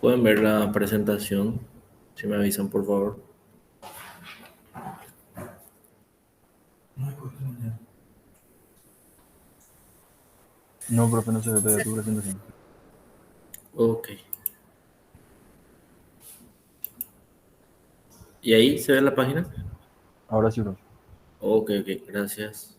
Pueden ver la presentación, si me avisan, por favor. No, profe, no se ve todavía tu presentación. Ok. ¿Y ahí se ve la página? Ahora sí, profe. Ok, gracias.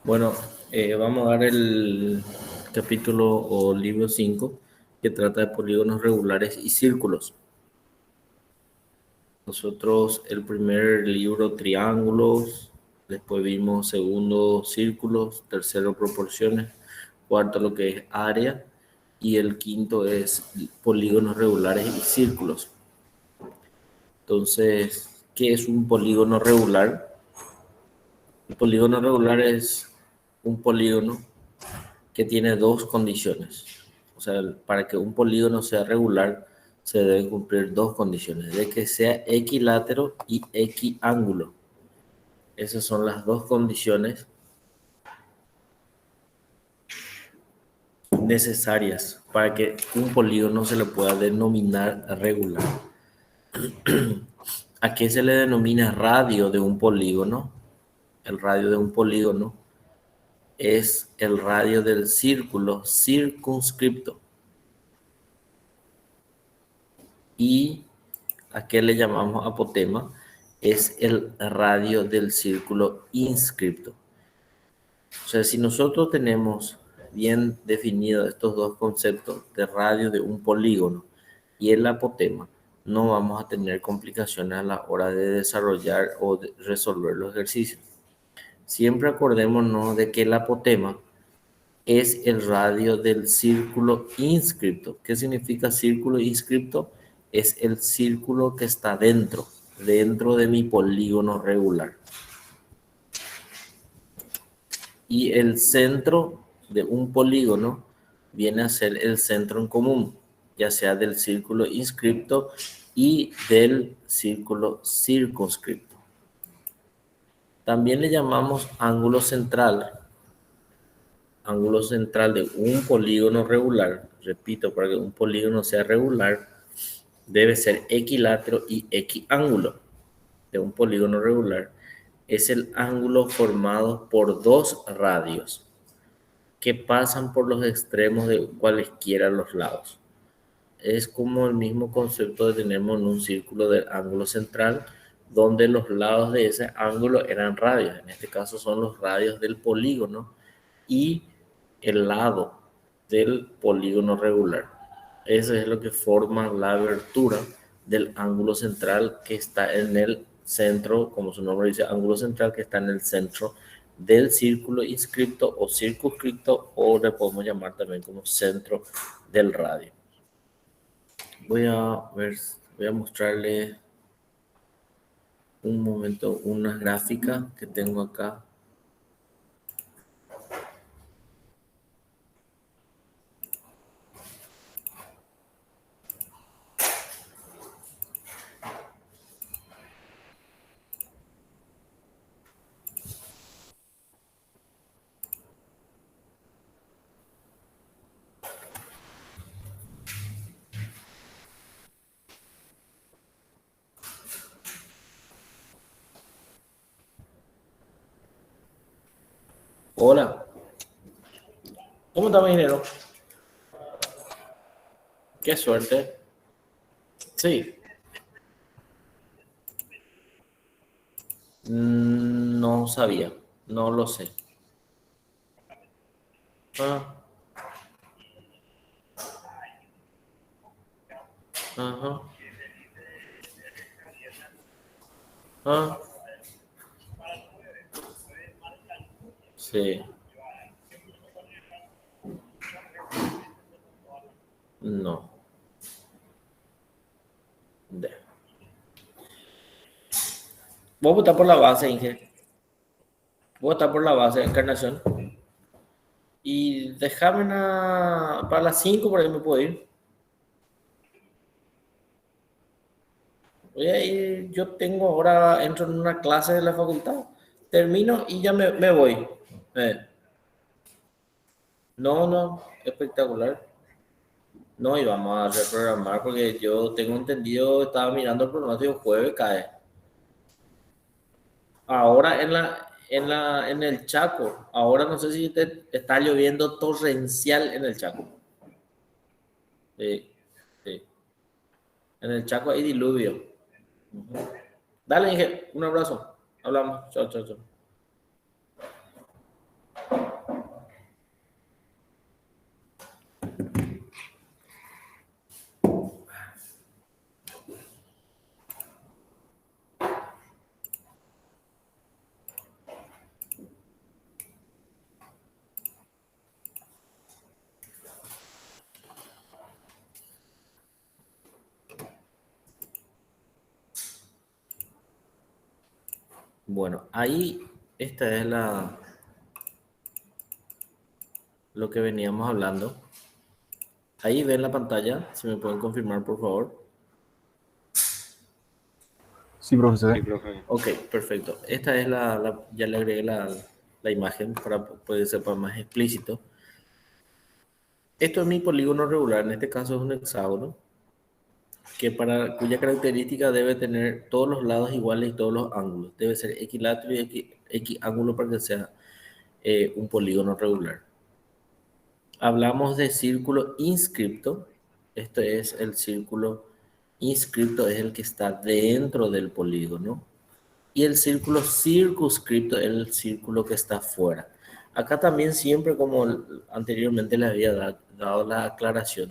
Bueno, vamos a dar el capítulo o libro 5 que trata de polígonos regulares y círculos. Nosotros el primer libro triángulos, después vimos segundo círculos, tercero proporciones, cuarto lo que es área y el quinto es polígonos regulares y círculos. Entonces, ¿qué es un polígono regular? El polígono regular es un polígono que tiene dos condiciones. O sea, para que un polígono sea regular, se deben cumplir dos condiciones, de que sea equilátero y equiángulo. Esas son las dos condiciones necesarias para que un polígono se le pueda denominar regular. ¿A qué se le denomina radio de un polígono? El radio de un polígono es el radio del círculo circunscripto. ¿Y a qué le llamamos apotema? Es el radio del círculo inscripto. O sea, si nosotros tenemos bien definidos estos dos conceptos de radio de un polígono y el apotema, no vamos a tener complicaciones a la hora de desarrollar o de resolver los ejercicios. Siempre acordémonos de que el apotema es el radio del círculo inscripto. ¿Qué significa círculo inscripto? Es el círculo que está dentro de mi polígono regular. Y el centro de un polígono viene a ser el centro en común, ya sea del círculo inscripto y del círculo circunscripto. También le llamamos ángulo central de un polígono regular. Repito, para que un polígono sea regular, debe ser equilátero y equiángulo de un polígono regular. Es el ángulo formado por dos radios que pasan por los extremos de cualesquiera los lados. Es como el mismo concepto que tenemos en un círculo del ángulo central, donde los lados de ese ángulo eran radios. En este caso son los radios del polígono y el lado del polígono regular. Eso es lo que forma la abertura del ángulo central que está en el centro, como su nombre dice, ángulo central que está en el centro del círculo inscripto o circunscripto, o le podemos llamar también como centro del radio. Voy a mostrarle un momento una gráfica que tengo acá. Hola, ¿cómo está mi dinero? Qué suerte. Sí, No sabía, no lo sé. Ah, ajá, ah, sí, no. De. Vos votás por la base, Inge. Vos votás por la base de Encarnación. Y déjame para las 5 por ahí me puedo ir. Voy a ir, yo tengo ahora, entro en una clase de la facultad, termino y ya me voy. Eh, no, no, espectacular. No, y vamos a reprogramar porque yo tengo entendido, estaba mirando el pronóstico, jueves cae. Ahora en el Chaco, ahora no sé si está lloviendo torrencial en el Chaco. Sí, sí. En el Chaco hay diluvio. Ujú. Dale, Inge, un abrazo. Hablamos. Chao, chao, chao. Bueno, ahí esta es lo que veníamos hablando. Ahí ven la pantalla, si me pueden confirmar, por favor. Sí, profe, se ve. Ok, perfecto. Esta es ya le agregué la imagen para poder ser más explícito. Esto es mi polígono regular, en este caso es un hexágono, cuya característica debe tener todos los lados iguales y todos los ángulos. Debe ser equilátero y equiángulo para que sea un polígono regular. Hablamos de círculo inscripto. Esto es el círculo inscripto, es el que está dentro del polígono. Y el círculo circunscripto es el círculo que está fuera. Acá también siempre, como anteriormente les había dado la aclaración,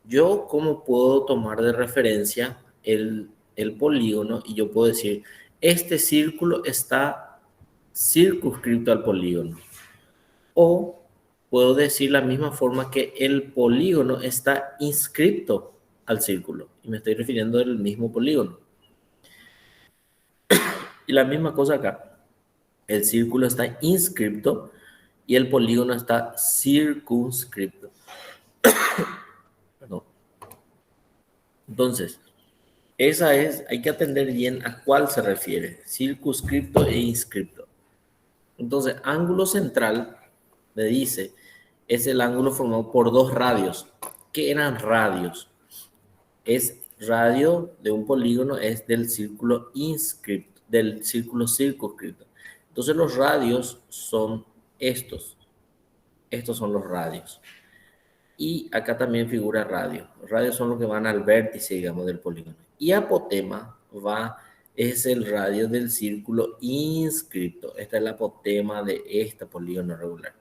yo cómo puedo tomar de referencia el polígono y yo puedo decir, este círculo está circunscrito al polígono. O puedo decir la misma forma que el polígono está inscrito al círculo. Y me estoy refiriendo al mismo polígono. Y la misma cosa acá. El círculo está inscripto y el polígono está circunscripto. Perdón. Entonces, hay que atender bien a cuál se refiere, circunscripto e inscripto. Entonces, ángulo central, le dice, es el ángulo formado por dos radios. ¿Qué eran radios? Es radio de un polígono, es del círculo inscripto, del círculo circunscripto. Entonces, los radios son estos. Estos son los radios. Y acá también figura radio. Los radios son los que van al vértice, digamos, del polígono. Y apotema es el radio del círculo inscripto. Esta es la apotema de este polígono regular.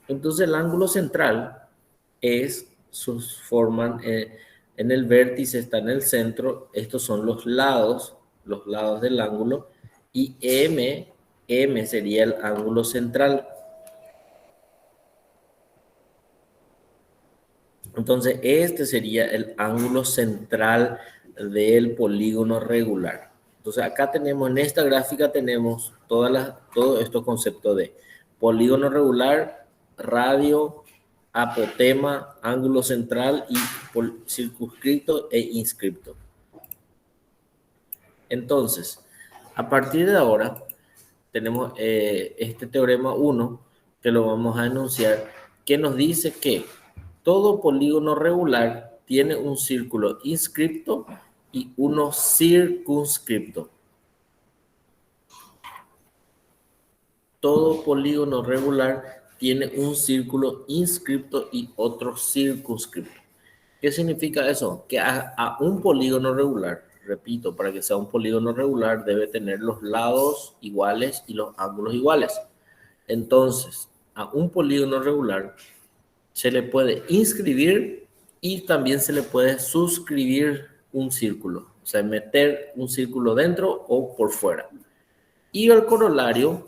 Entonces el ángulo central forman en el vértice, está en el centro. Estos son los lados del ángulo. Y M sería el ángulo central. Entonces, este sería el ángulo central del polígono regular. Entonces, acá tenemos, en esta gráfica tenemos todo estos conceptos de polígono regular, radio, apotema, ángulo central y circunscrito e inscripto. Entonces, a partir de ahora, tenemos este teorema 1 que lo vamos a enunciar, que nos dice que todo polígono regular tiene un círculo inscripto y uno circunscripto. Todo polígono regular tiene un círculo inscripto y otro circunscripto. ¿Qué significa eso? Que a un polígono regular repito, para que sea un polígono regular debe tener los lados iguales y los ángulos iguales. Entonces, a un polígono regular se le puede inscribir y también se le puede suscribir un círculo, o sea, meter un círculo dentro o por fuera. Y el corolario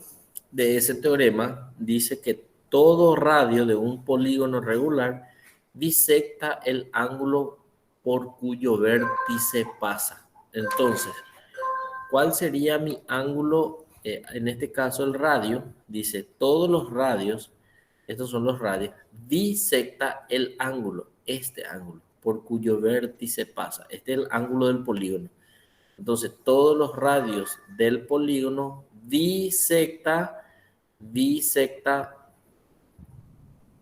de ese teorema dice que todo radio de un polígono regular bisecta el ángulo por cuyo vértice pasa. Entonces, ¿cuál sería mi ángulo? En este caso, el radio, dice, todos los radios, estos son los radios, bisecta el ángulo, este ángulo, por cuyo vértice pasa. Este es el ángulo del polígono. Entonces, todos los radios del polígono bisecta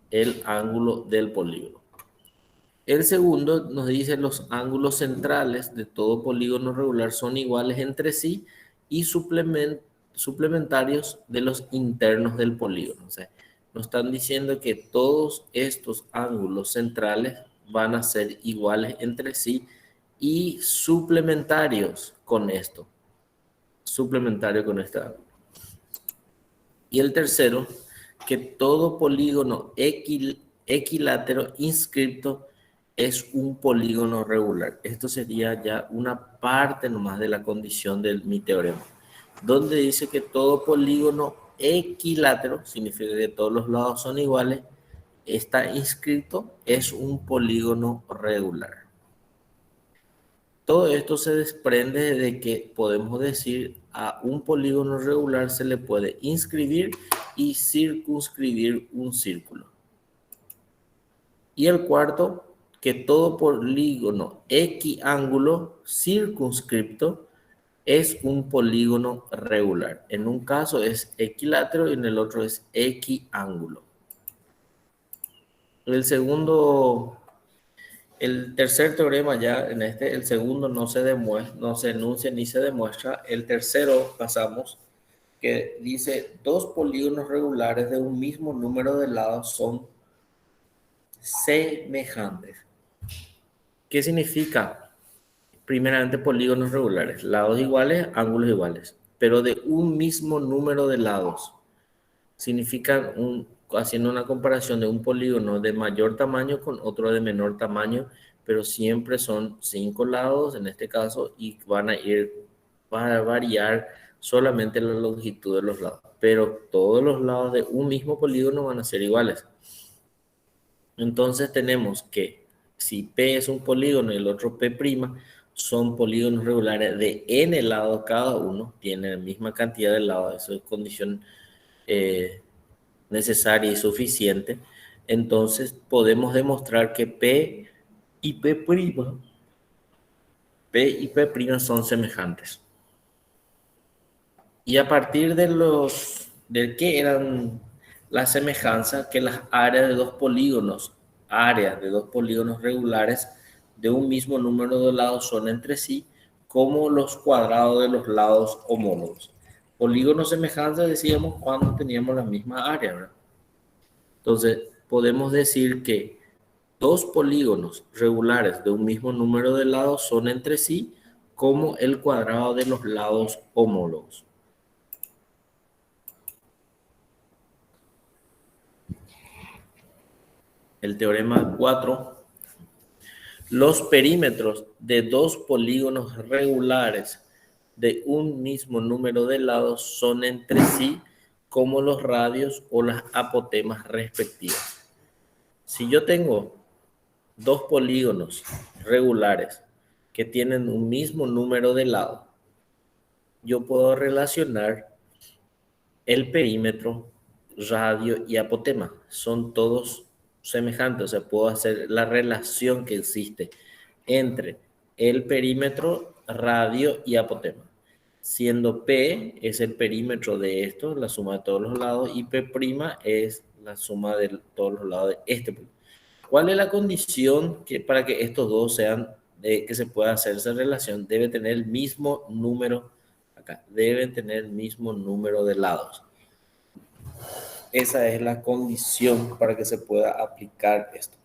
el ángulo del polígono. El segundo nos dice los ángulos centrales de todo polígono regular son iguales entre sí y suplementarios de los internos del polígono. O sea, nos están diciendo que todos estos ángulos centrales van a ser iguales entre sí y suplementarios con esto. Suplementario con esta ángulo. Y el tercero, que todo polígono equilátero inscripto es un polígono regular. Esto sería ya una parte nomás de la condición de mi teorema, donde dice que todo polígono equilátero, significa que todos los lados son iguales, está inscrito, es un polígono regular. Todo esto se desprende de que podemos decir a un polígono regular se le puede inscribir y circunscribir un círculo. Y el cuarto, que todo polígono equiángulo circunscripto es un polígono regular. En un caso es equilátero y en el otro es equiángulo. El tercer teorema ya en el segundo no se demuestra, no se enuncia ni se demuestra. El tercero pasamos, que dice dos polígonos regulares de un mismo número de lados son semejantes. ¿Qué significa? Primeramente, polígonos regulares, lados iguales, ángulos iguales, pero de un mismo número de lados. Significa, haciendo una comparación de un polígono de mayor tamaño con otro de menor tamaño, pero siempre son 5 lados en este caso y van a variar solamente la longitud de los lados, pero todos los lados de un mismo polígono van a ser iguales. Entonces tenemos que si P es un polígono y el otro P', son polígonos regulares de n lados cada uno, tienen la misma cantidad de lados, eso es condición necesaria y suficiente. Entonces podemos demostrar que P y P', son semejantes. Y a partir de qué eran las semejanzas, que las áreas de dos polígonos regulares de un mismo número de lados son entre sí como los cuadrados de los lados homólogos. Polígonos semejantes decíamos cuando teníamos la misma área, ¿verdad? Entonces podemos decir que dos polígonos regulares de un mismo número de lados son entre sí como el cuadrado de los lados homólogos. El teorema 4, los perímetros de dos polígonos regulares de un mismo número de lados son entre sí como los radios o las apotemas respectivas. Si yo tengo dos polígonos regulares que tienen un mismo número de lados, yo puedo relacionar el perímetro, radio y apotema. Son todos semejantes, o sea, puedo hacer la relación que existe entre el perímetro, radio y apotema. Siendo P es el perímetro de esto, la suma de todos los lados, y P' es la suma de todos los lados de este. ¿Cuál es la condición para que estos dos sean, que se pueda hacer esa relación? Debe tener el mismo número, acá, deben tener el mismo número de lados. Esa es la condición para que se pueda aplicar esto.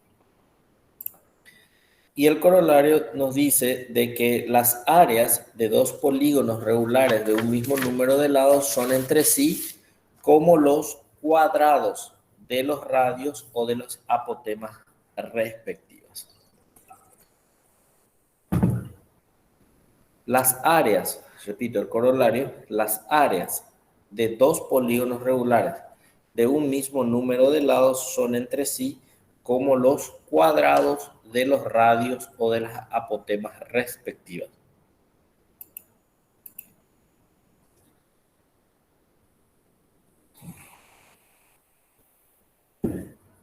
Y el corolario nos dice de que las áreas de dos polígonos regulares de un mismo número de lados son entre sí como los cuadrados de los radios o de los apotemas respectivos. Las áreas, repito el corolario, las áreas de dos polígonos regulares de un mismo número de lados son entre sí como los cuadrados de los radios o de las apotemas respectivas.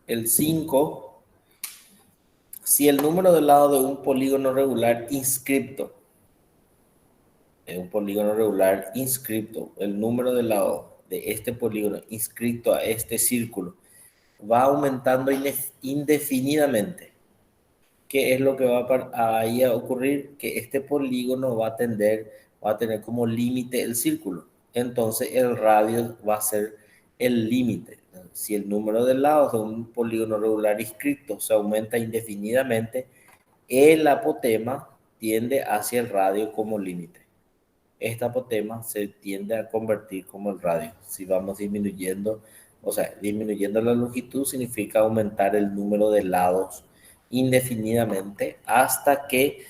El 5, si el número de lados de un polígono regular inscripto, el número de lados de este polígono inscrito a este círculo va aumentando indefinidamente. ¿Qué es lo que va ahí a ocurrir? Que este polígono va a tener como límite el círculo. Entonces el radio va a ser el límite. Si el número de lados de un polígono regular inscrito se aumenta indefinidamente, el apotema tiende hacia el radio como límite. Este apotema se tiende a convertir como el radio. Si vamos disminuyendo, o sea, disminuyendo la longitud significa aumentar el número de lados indefinidamente hasta que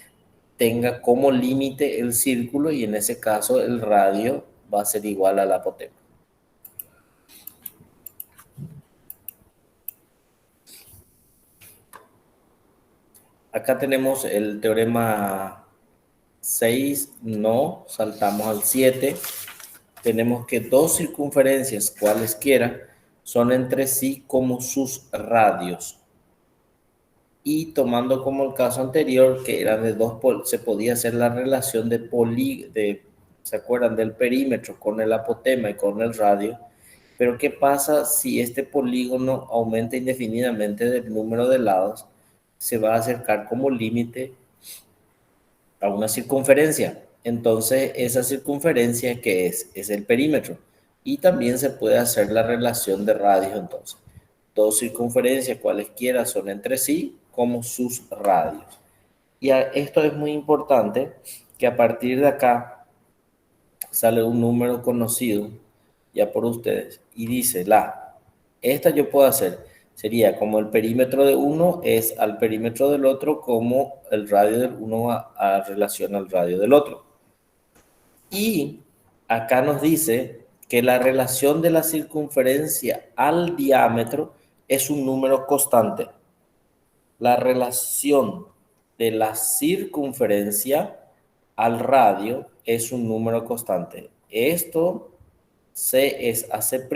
tenga como límite el círculo, y en ese caso el radio va a ser igual al apotema. Acá tenemos el teorema 6, no, saltamos al 7. Tenemos que dos circunferencias cualesquiera son entre sí como sus radios. Y tomando como el caso anterior, que eran de dos, se podía hacer la relación ¿se acuerdan? Del perímetro con el apotema y con el radio. Pero ¿qué pasa si este polígono aumenta indefinidamente del número de lados? Se va a acercar como límite a una circunferencia. Entonces, esa circunferencia, ¿qué es? Es el perímetro. Y también se puede hacer la relación de radios, entonces. Dos circunferencias cualesquiera son entre sí como sus radios. Y esto es muy importante, que a partir de acá sale un número conocido ya por ustedes y dice esta yo puedo hacer, sería como el perímetro de uno es al perímetro del otro, como el radio del uno a relación al radio del otro. Y acá nos dice que la relación de la circunferencia al diámetro es un número constante. La relación de la circunferencia al radio es un número constante. Esto C es a C',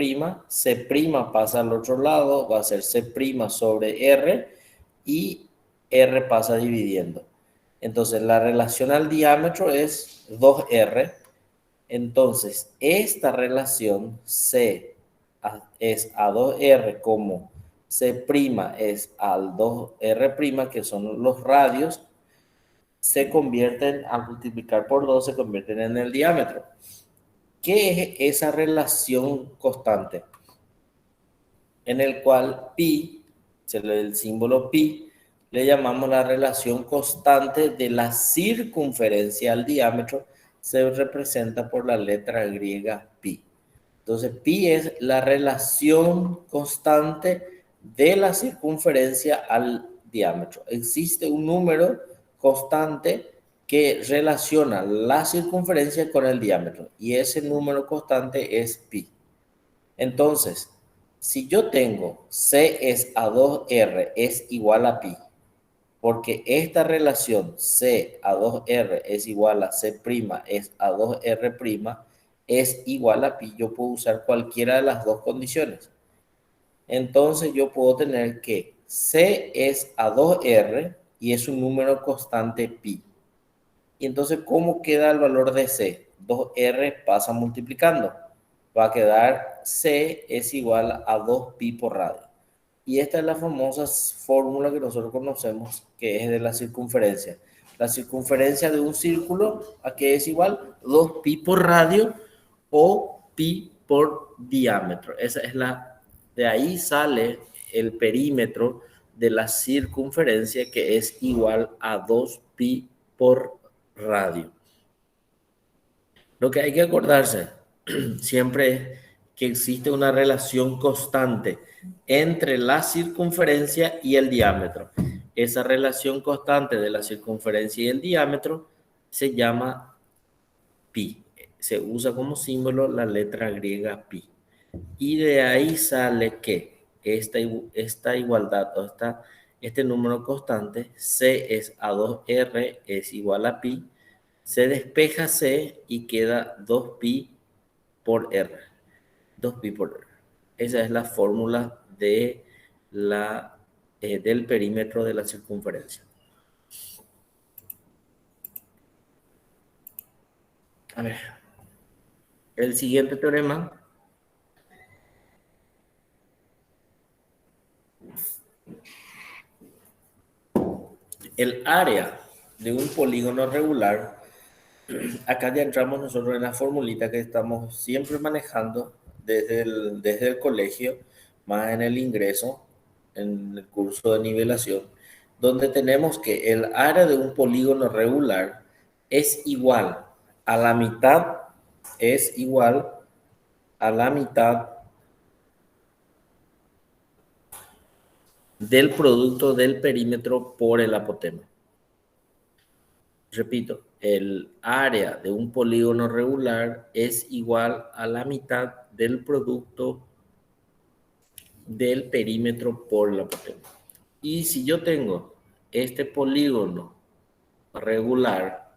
C' pasa al otro lado, va a ser C' sobre R, y R pasa dividiendo. Entonces la relación al diámetro es 2R. Entonces esta relación C es a 2R como C' es al 2R', que son los radios, se convierten, al multiplicar por 2, se convierten en el diámetro. ¿Qué es esa relación constante? En el cual pi, el símbolo pi, le llamamos la relación constante de la circunferencia al diámetro, se representa por la letra griega pi. Entonces, pi es la relación constante de la circunferencia al diámetro. Existe un número constante que relaciona la circunferencia con el diámetro, y ese número constante es pi. Entonces, si yo tengo C es a 2R es igual a pi, porque esta relación C a 2R es igual a C' es a 2R', es igual a pi, yo puedo usar cualquiera de las dos condiciones. Entonces yo puedo tener que C es a 2R y es un número constante pi. Y entonces, ¿cómo queda el valor de C? 2R pasa multiplicando. Va a quedar C es igual a 2pi por radio. Y esta es la famosa fórmula que nosotros conocemos, que es de la circunferencia. La circunferencia de un círculo, ¿a qué es igual? 2pi por radio o pi por diámetro. Esa es de ahí sale el perímetro de la circunferencia, que es igual a 2pi por radio. Lo que hay que acordarse siempre es que existe una relación constante entre la circunferencia y el diámetro. Esa relación constante de la circunferencia y el diámetro se llama pi. Se usa como símbolo la letra griega pi. Y de ahí sale que esta igualdad o este número constante, C es a 2R, es igual a pi. Se despeja C y queda 2pi por R. 2pi por R. Esa es la fórmula del perímetro de la circunferencia. A ver, el siguiente teorema el área de un polígono regular. Acá ya entramos nosotros en la formulita que estamos siempre manejando desde el colegio, más en el ingreso, en el curso de nivelación, donde tenemos que el área de un polígono regular es igual a la mitad, es igual a la mitad del producto del perímetro por el apotema. Repito, el área de un polígono regular es igual a la mitad del producto del perímetro por el apotema. Y si yo tengo este polígono regular,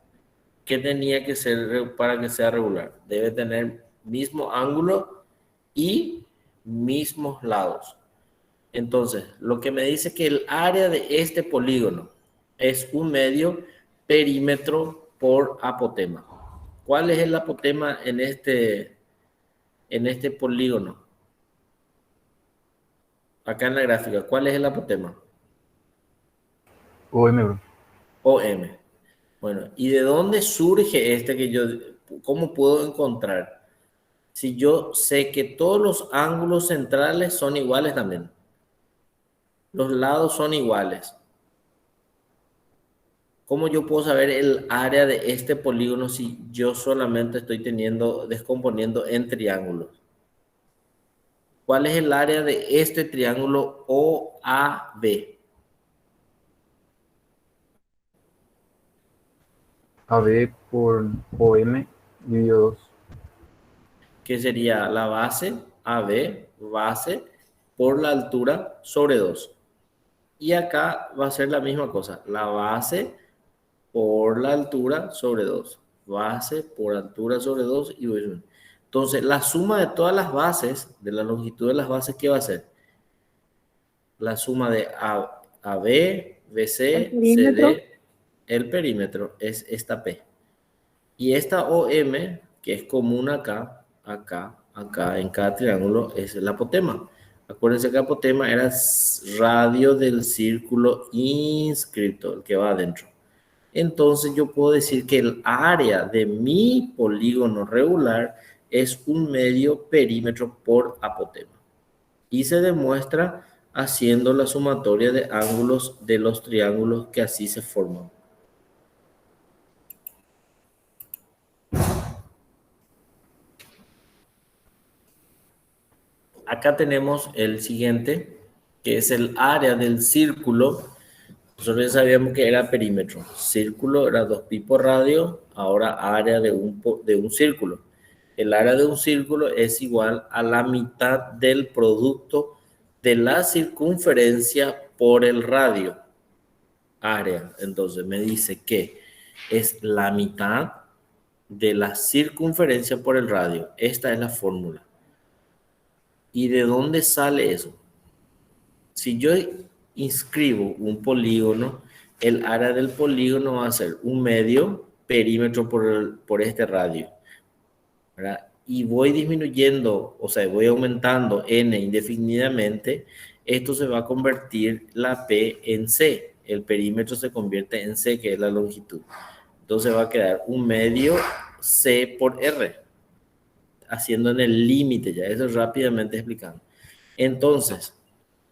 ¿qué tenía que ser para que sea regular? Debe tener mismo ángulo y mismos lados. Entonces, lo que me dice que el área de este polígono es un medio perímetro por apotema. ¿Cuál es el apotema en este polígono? Acá en la gráfica, ¿cuál es el apotema? OM, bro. OM. Bueno, ¿y de dónde surge cómo puedo encontrar? Si yo sé que todos los ángulos centrales son iguales también. Los lados son iguales. ¿Cómo yo puedo saber el área de este polígono si yo solamente estoy descomponiendo en triángulos? ¿Cuál es el área de este triángulo OAB? AB por OM dividido 2. Que sería la base AB, base, por la altura sobre 2. Y acá va a ser la misma cosa, la base por la altura sobre 2. Base por altura sobre 2 y entonces la suma de todas las bases, de la longitud de las bases, ¿qué va a ser? La suma de AB, BC, CD, el perímetro es esta P. Y esta OM, que es común acá, en cada triángulo, es el apotema. Acuérdense que el apotema era radio del círculo inscripto, el que va adentro. Entonces yo puedo decir que el área de mi polígono regular es un medio perímetro por apotema. Y se demuestra haciendo la sumatoria de ángulos de los triángulos que así se forman. Acá tenemos el siguiente, que es el área del círculo. Nosotros ya sabíamos que era perímetro. Círculo era 2pi por radio, ahora área de un círculo. El área de un círculo es igual a la mitad del producto de la circunferencia por el radio. Área, entonces me dice que es la mitad de la circunferencia por el radio. Esta es la fórmula. ¿Y de dónde sale eso? Si yo inscribo un polígono, el área del polígono va a ser un medio perímetro por este radio, ¿verdad? Y voy disminuyendo, o sea, voy aumentando n indefinidamente, esto se va a convertir la P en C. El perímetro se convierte en C, que es la longitud. Entonces va a quedar un medio C por R, haciendo en el límite, ya eso rápidamente explicando. Entonces,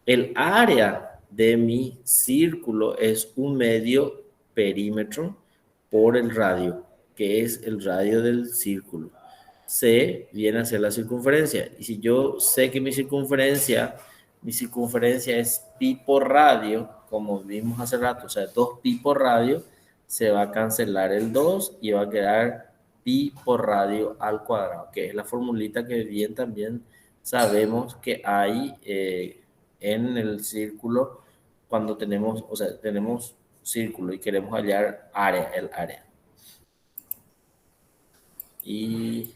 el área de mi círculo es un medio perímetro por el radio, que es el radio del círculo. C viene a ser la circunferencia. Y si yo sé que mi circunferencia es pi por radio, como vimos hace rato, o sea, 2pi por radio, se va a cancelar el 2 y va a quedar pi por radio al cuadrado, que es la formulita que bien también sabemos que hay en el círculo cuando tenemos, o sea, tenemos círculo y queremos hallar área, el área. Y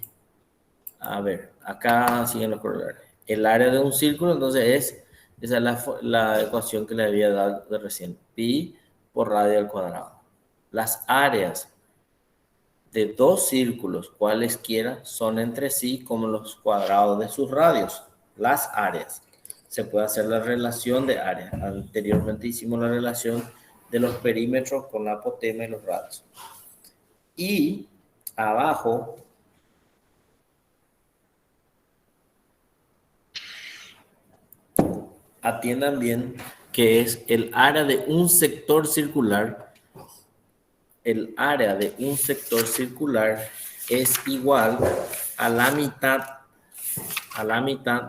a ver, acá siguen los corolarios. El área de un círculo, entonces esa es la ecuación que le había dado de recién. Pi por radio al cuadrado. Las áreas de dos círculos, cualesquiera, son entre sí como los cuadrados de sus radios. Las áreas. Se puede hacer la relación de áreas. Anteriormente hicimos la relación de los perímetros con la apotema y los radios. Y abajo atiendan bien que es el área de un sector circular. El área de un sector circular es igual a la mitad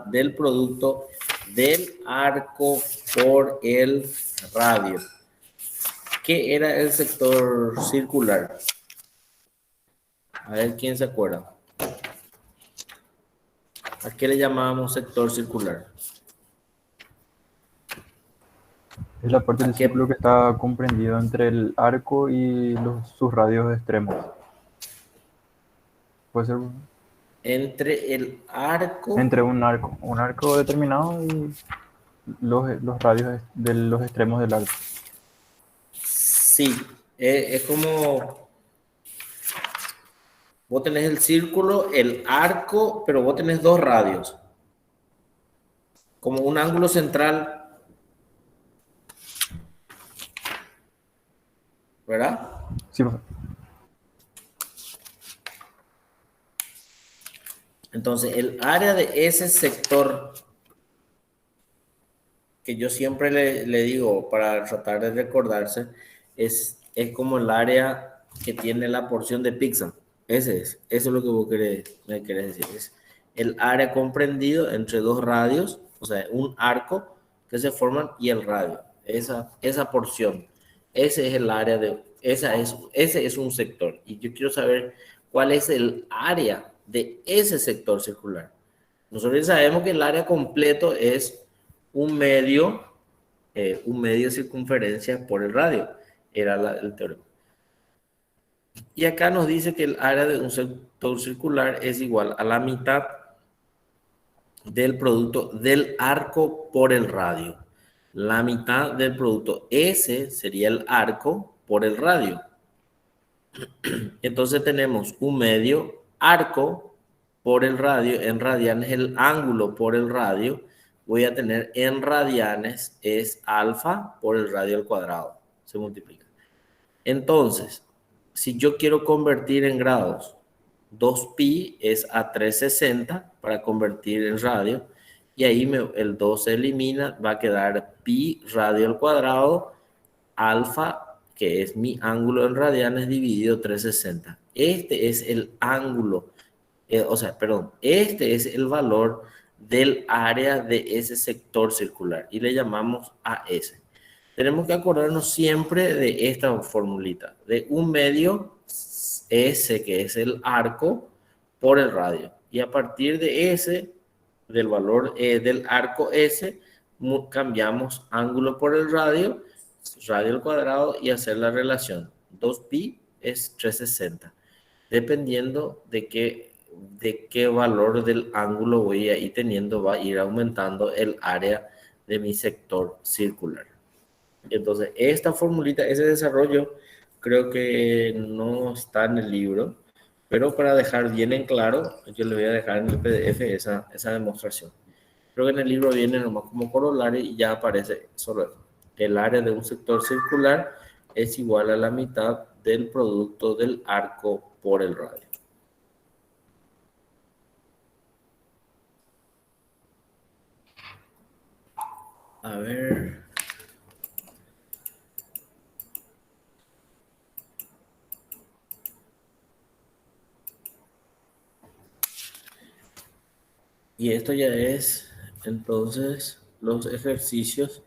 del producto del arco por el radio. ¿Qué era el sector circular? A ver quién se acuerda. ¿A qué le llamábamos sector circular? Es la parte ¿A del qué? círculo que está comprendido entre el arco y sus radios extremos. Puede ser Entre el arco. entre un arco determinado y los radios de los extremos del arco. Sí, es como vos tenés el círculo, el arco, pero vos tenés dos radios. Como un ángulo central, ¿verdad? Sí, Entonces, el área de ese sector, que yo siempre le digo para tratar de recordarse, es como el área que tiene la porción de pizza. Eso es lo que vos me querés decir. Es el área comprendido entre dos radios, o sea, un arco que se forman y el radio. Esa porción. Ese es el área ese es un sector. Y yo quiero saber cuál es el área de ese sector circular. Nosotros sabemos que el área completo es un medio de circunferencia por el radio. Era el teorema. Y acá nos dice que el área de un sector circular es igual a la mitad del producto del arco por el radio. La mitad del producto. Ese sería el arco por el radio. Entonces tenemos un medio arco por el radio. En radianes el ángulo por el radio. Voy a tener en radianes es alfa por el radio al cuadrado. Se multiplica. Entonces, si yo quiero convertir en grados, 2pi es a 360 para convertir en radio. Y ahí el 2 se elimina, va a quedar pi radio al cuadrado, alfa, que es mi ángulo en radianes, dividido 360. Este es el ángulo, este es el valor del área de ese sector circular y le llamamos AS. Tenemos que acordarnos siempre de esta formulita, de un medio S, que es el arco, por el radio. Y a partir de ese, del valor del arco S, cambiamos ángulo por el radio al cuadrado y hacer la relación. 2pi es 360. Dependiendo de qué valor del ángulo voy a ir teniendo, va a ir aumentando el área de mi sector circular. Entonces, esta formulita, ese desarrollo, creo que no está en el libro, pero para dejar bien en claro, yo le voy a dejar en el PDF esa demostración. Creo que en el libro viene nomás como corolario y ya aparece solo eso. El área de un sector circular es igual a la mitad del producto del arco por el radio. A ver. Y esto ya es entonces los ejercicios.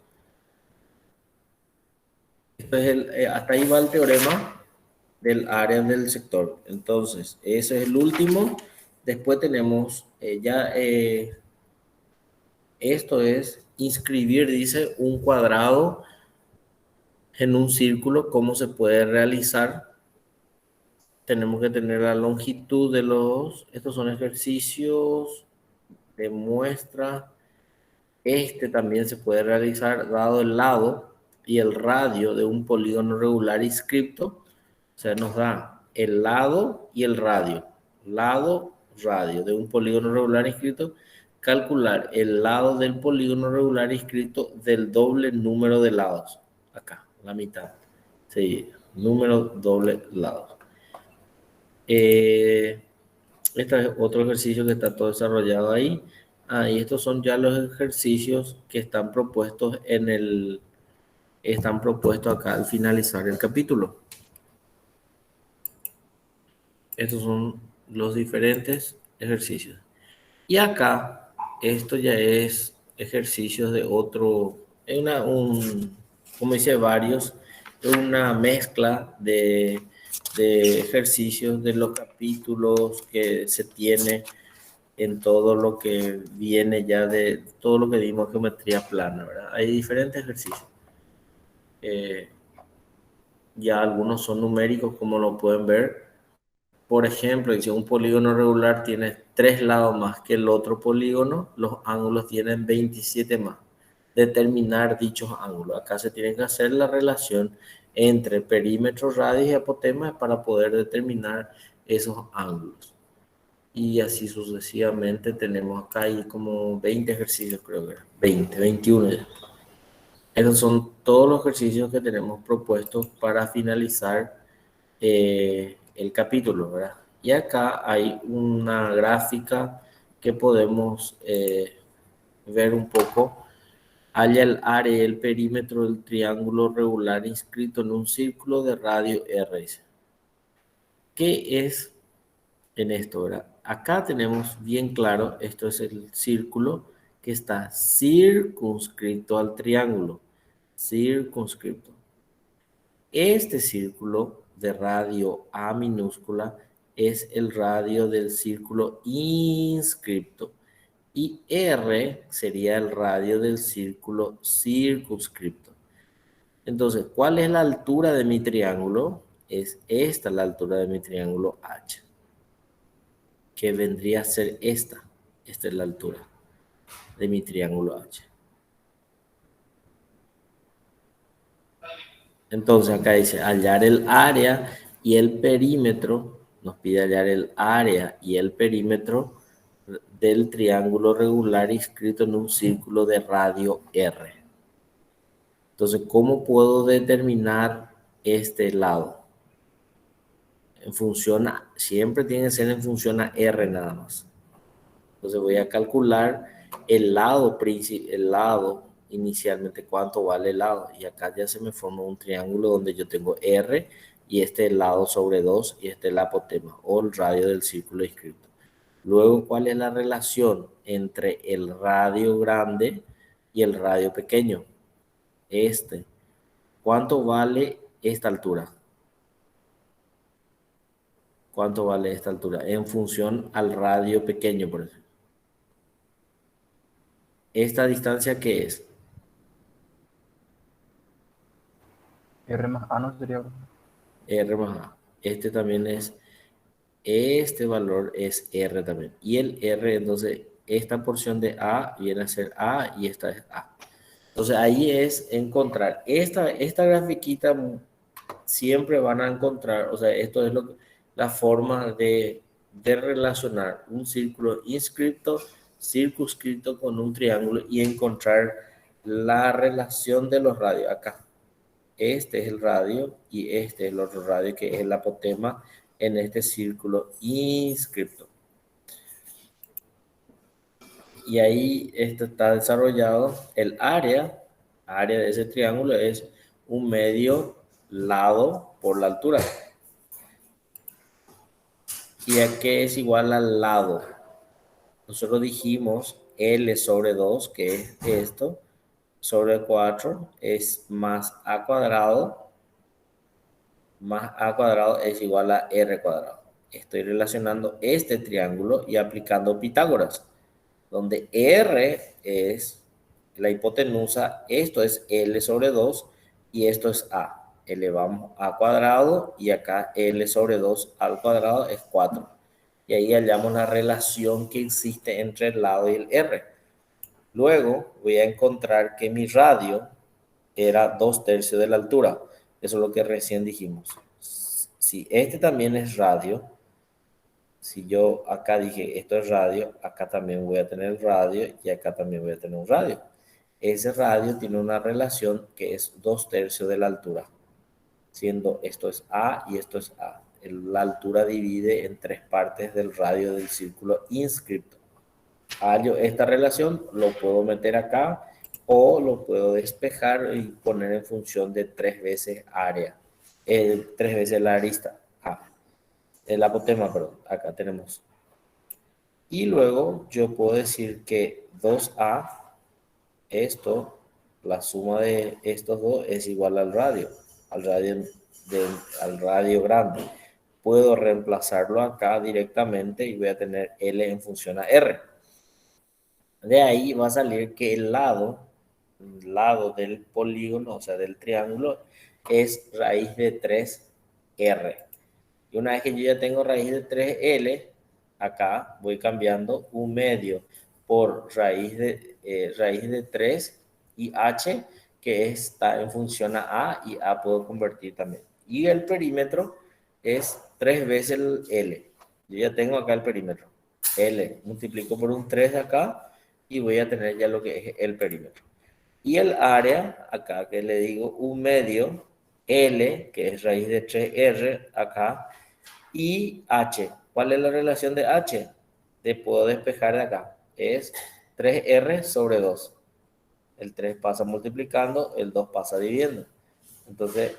Esto es hasta ahí va el teorema del área del sector. Entonces, ese es el último. Después tenemos esto es inscribir, dice, un cuadrado en un círculo. ¿Cómo se puede realizar? Tenemos que tener la longitud de estos son ejercicios de muestra. Este también se puede realizar dado el lado y el radio de un polígono regular inscripto. O sea, nos da el lado y el radio. Lado, radio de un polígono regular inscrito. Calcular el lado del polígono regular inscrito del doble número de lados. Acá, la mitad. Sí, número doble lados. Este es otro ejercicio que está todo desarrollado ahí. Y estos son ya los ejercicios que están propuestos están propuestos acá al finalizar el capítulo. Estos son los diferentes ejercicios. Y acá, esto ya es ejercicios de otro, como dice varios, es una mezcla de ejercicios de los capítulos que se tiene en todo lo que viene ya de todo lo que vimos geometría plana, ¿verdad? Hay diferentes ejercicios. Ya algunos son numéricos, como lo pueden ver. Por ejemplo, si un polígono regular tiene 3 lados más que el otro polígono, los ángulos tienen 27 más. Determinar dichos ángulos. Acá se tiene que hacer la relación entre perímetro, radio y apotema para poder determinar esos ángulos. Y así sucesivamente tenemos acá ahí como 20 ejercicios, creo que era. 20, 21 ya. Esos son todos los ejercicios que tenemos propuestos para finalizar el capítulo, ¿verdad? Y acá hay una gráfica que podemos ver un poco. Halla el área y el perímetro del triángulo regular inscrito en un círculo de radio R. ¿Qué es en esto, verdad? Acá tenemos bien claro, esto es el círculo que está circunscrito al triángulo, circunscrito. Este círculo de radio A minúscula es el radio del círculo inscripto y R sería el radio del círculo circunscripto. Entonces, ¿cuál es la altura de mi triángulo? Es esta la altura de mi triángulo H, que vendría a ser esta. Esta es la altura de mi triángulo H. Entonces acá dice hallar el área y el perímetro, nos pide hallar el área y el perímetro del triángulo regular inscrito en un círculo de radio R. Entonces, ¿cómo puedo determinar este lado? En función siempre tiene que ser en función a R nada más. Entonces voy a calcular el lado inicialmente, cuánto vale el lado. Y acá ya se me forma un triángulo donde yo tengo R y este es el lado sobre 2 y este es el apotema o el radio del círculo inscrito. Luego, ¿cuál es la relación entre el radio grande y el radio pequeño? ¿Cuánto vale esta altura? ¿Cuánto vale esta altura? En función al radio pequeño, por ejemplo. ¿Esta distancia qué es? R más A no sería. R más A. Este valor es R también. Y el R, entonces, esta porción de A viene a ser A y esta es A. Entonces, ahí es encontrar. Esta grafiquita siempre van a encontrar, o sea, esto es la forma de relacionar un círculo inscripto, circunscrito con un triángulo y encontrar la relación de los radios. Acá, este es el radio y este es el otro radio que es el apotema en este círculo inscripto. Y ahí esto está desarrollado. El área de ese triángulo es un medio lado por la altura. ¿Y a qué es igual al lado? nosotros dijimos L sobre 2, que es esto, sobre 4 es más a cuadrado es igual a r cuadrado. Estoy relacionando este triángulo y aplicando Pitágoras, donde r es la hipotenusa, esto es L sobre 2 y esto es a. Elevamos a cuadrado y acá L sobre 2 al cuadrado es 4. Y ahí hallamos la relación que existe entre el lado y el r. Luego voy a encontrar que mi radio era 2/3 de la altura. Eso es lo que recién dijimos. Si este también es radio, si yo acá dije esto es radio, acá también voy a tener radio y acá también voy a tener un radio. Ese radio tiene una relación que es 2/3 de la altura, siendo esto es A y esto es A. La altura divide en 3 partes del radio del círculo inscripto. Hallo esta relación, lo puedo meter acá o lo puedo despejar y poner en función de 3 veces área, 3 veces la arista A, el apotema, perdón, acá tenemos. Y luego yo puedo decir que 2A, esto, la suma de estos dos es igual al radio, al radio grande. Puedo reemplazarlo acá directamente y voy a tener L en función a R. De ahí va a salir que el lado del polígono, o sea, del triángulo, es raíz de 3R. Y una vez que yo ya tengo raíz de 3L, acá voy cambiando un medio por raíz de 3 y H, que está en función a y A puedo convertir también. Y el perímetro es 3 veces el L. Yo ya tengo acá el perímetro. L multiplico por un 3 de acá y voy a tener ya lo que es el perímetro. Y el área, acá que le digo un medio, L, que es raíz de 3R acá, y H. ¿Cuál es la relación de H? Te puedo despejar de acá. Es 3R sobre 2. El 3 pasa multiplicando, el 2 pasa dividiendo. Entonces,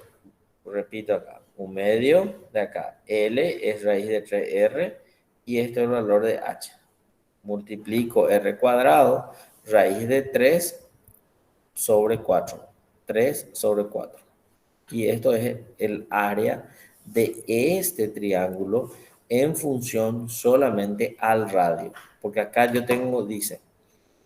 repito acá, un medio de acá. L es raíz de 3R y este es el valor de H. Multiplico R cuadrado, raíz de 3 sobre 4. 3 sobre 4. Y esto es el área de este triángulo en función solamente al radio. Porque acá yo tengo, dice,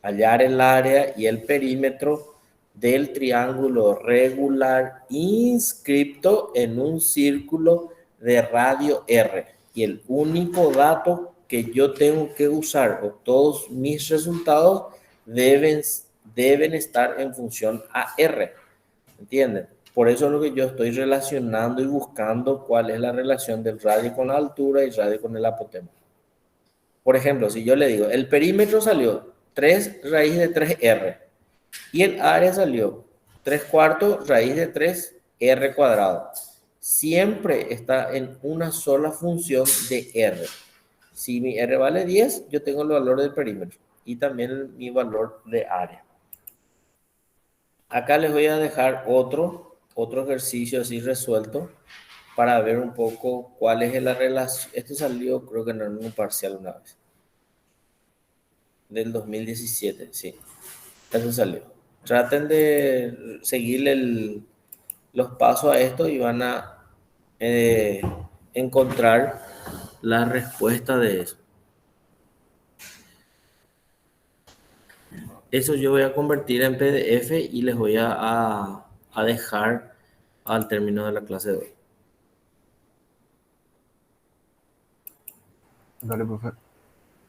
hallar el área y el perímetro del triángulo regular inscripto en un círculo de radio R. Y el único dato que yo tengo que usar, o todos mis resultados, deben estar en función a R. ¿Entienden? Por eso es lo que yo estoy relacionando y buscando cuál es la relación del radio con la altura y radio con el apotema. Por ejemplo, si yo le digo, el perímetro salió 3 raíz de 3R y el área salió 3 cuartos raíz de 3R cuadrado. Siempre está en una sola función de R. Si mi R vale 10, yo tengo el valor del perímetro y también mi valor de área. Acá les voy a dejar otro ejercicio así resuelto para ver un poco cuál es la relación. Este salió creo que en un parcial una vez. Del 2017, sí. Eso salió. Traten de seguir los pasos a esto y van a encontrar la respuesta de eso. Eso yo voy a convertir en PDF y les voy a dejar al término de la clase de hoy. Dale, profe.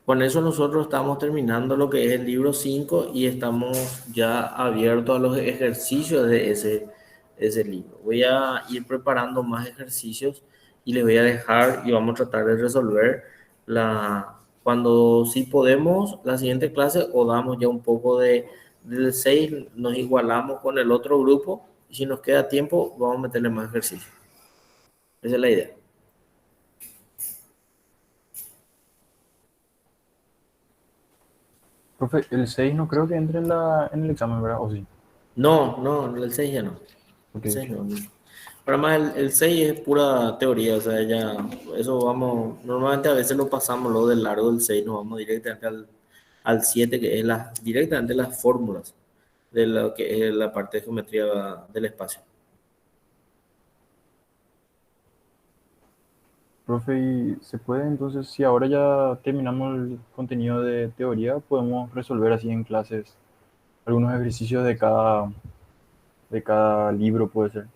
Con eso nosotros estamos terminando lo que es el libro 5 y estamos ya abiertos a los ejercicios de ese libro. Voy a ir preparando más ejercicios y les voy a dejar y vamos a tratar de resolver cuando sí podemos la siguiente clase o damos ya un poco del 6, nos igualamos con el otro grupo y si nos queda tiempo vamos a meterle más ejercicios. Esa es la idea. Profe, el 6 no creo que entre en el examen, ¿verdad? ¿O sí? No, el 6 ya no. Ok, El 6 ok. no. Para más el 6 es pura teoría, o sea, ya, eso vamos, normalmente a veces lo pasamos lo del largo del 6 nos vamos directamente al 7, que es directamente las fórmulas de lo que es la parte de geometría del espacio. Profe, ¿y se puede entonces, si ahora ya terminamos el contenido de teoría, podemos resolver así en clases algunos ejercicios de cada libro, puede ser?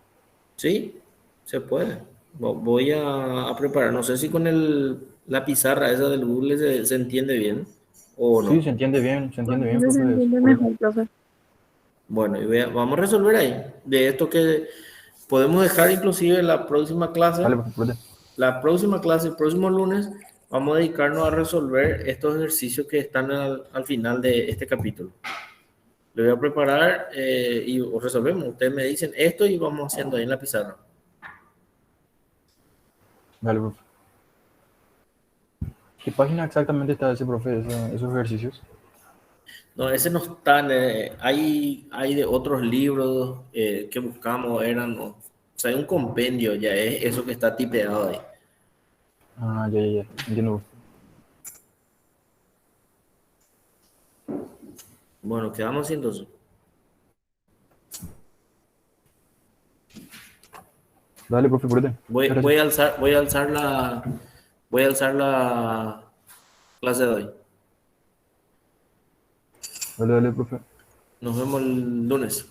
Sí, se puede. Voy a preparar, no sé si con la pizarra esa del Google se entiende bien o Sí, no. se entiende Con bien, eso se profe, entiende por eso. mejor, profe. Bueno, y vamos a resolver ahí. De esto que podemos dejar inclusive la próxima clase. Dale, profe, profe. La próxima clase, el próximo lunes, vamos a dedicarnos a resolver estos ejercicios que están al final de este capítulo. Lo voy a preparar y resolvemos. Ustedes me dicen esto y vamos haciendo ahí en la pizarra. Dale, profe. ¿Qué página exactamente está ese, profe, esos ejercicios? No, ese no está. Hay de otros libros que buscamos, eran, o sea, hay un compendio, ya es eso que está tipeado ahí. Ah, ya, entiendo, profe. Bueno, quedamos así entonces. Dale, profe, por muchas Voy, gracias. voy a alzar, voy a alzar la clase de hoy. Dale, profe. Nos vemos el lunes.